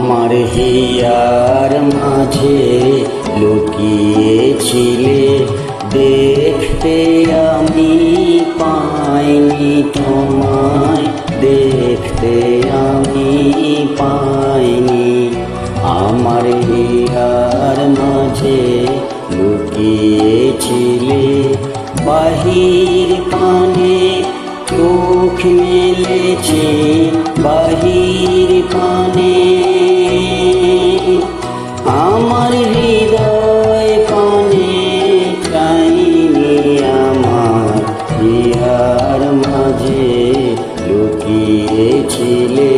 আমার হিয়ার মাঝে লুকিয়েছিলে, দেখতে আমি পাইনি তোমায়, দেখতে আমি পাইনি। আমার হিয়ার মাঝে লুকিয়েছিলে, বাহির পানে চোখ মেলেছি, বাহির পানে আমার হৃদয় পানে চাইনি। আমার হিয়ার মাঝে লুকিয়েছিলে।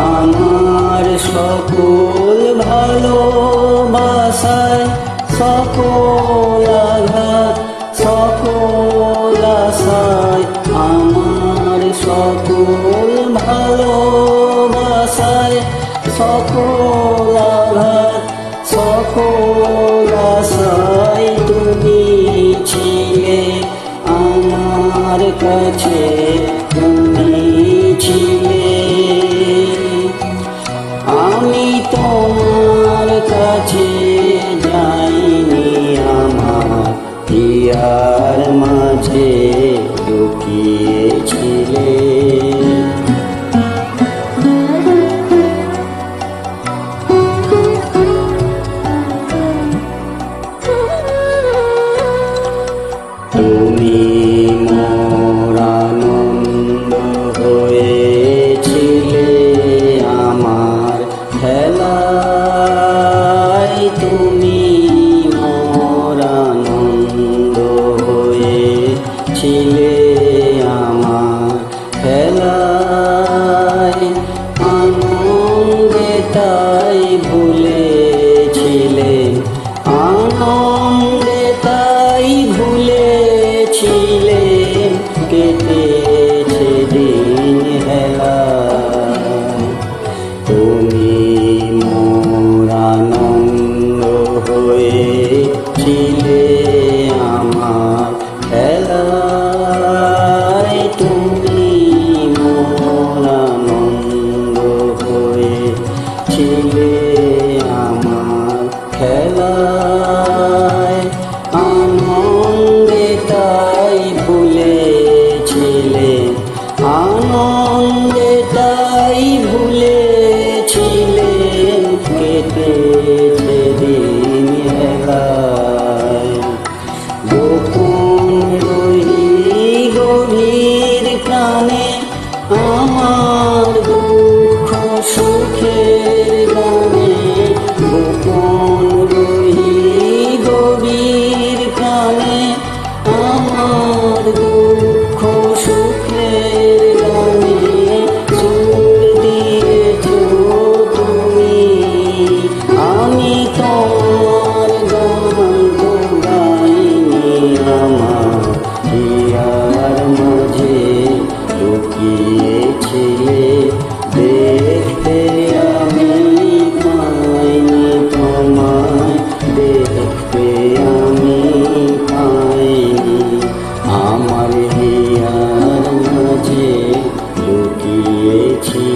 আমার সকল ভালোবাসায় সকল আঘাত সকল আশায়, আমার সকল ভালোবাসায় সকল আঘাত সকল আশায় তুমি ছিলে আমার কাছে, তুমি ছিলে। আমি তোমার কাছে যাইনি, আমার হিয়ার মাঝে লুকিয়েছিলে। তুমি মোর আনন্দ হয়েছিলে আমার খেলায়, তুমি মোর আনন্দ হয়েছিলে আমার খেলায়। আনন্দে তাই ভুলেছিলে, আনন্দে তাই ভুলেছিলে, কেটেছে দিন হেলায়। তুমি মোর আনন্দ হয়েছিলে আমার খেলায়, তুমি মোর আনন্দ হয়েছিলে আমার খেলায়। আনন্দে তাই ভুলেছিলে, আনন্দে তাই ভুলেছিলে, কেটেছে দিন হেলায়। গোপন রহি গভীর প্রাণে আমার দুঃখ সুখের গানে, গোপন রহি গভীর প্রাণে আমার দুঃখ সুখের গানে সুর দিয়েছ তুমি। আমি তোমার গান তো গাইনি, আমার হিয়ার মাঝে লুকিয়েছিলে, দেখতে আমি পাইনি তোমায়, দেখতে আমি পাইনি। আমার হিয়ার মাঝে লুকিয়েছি।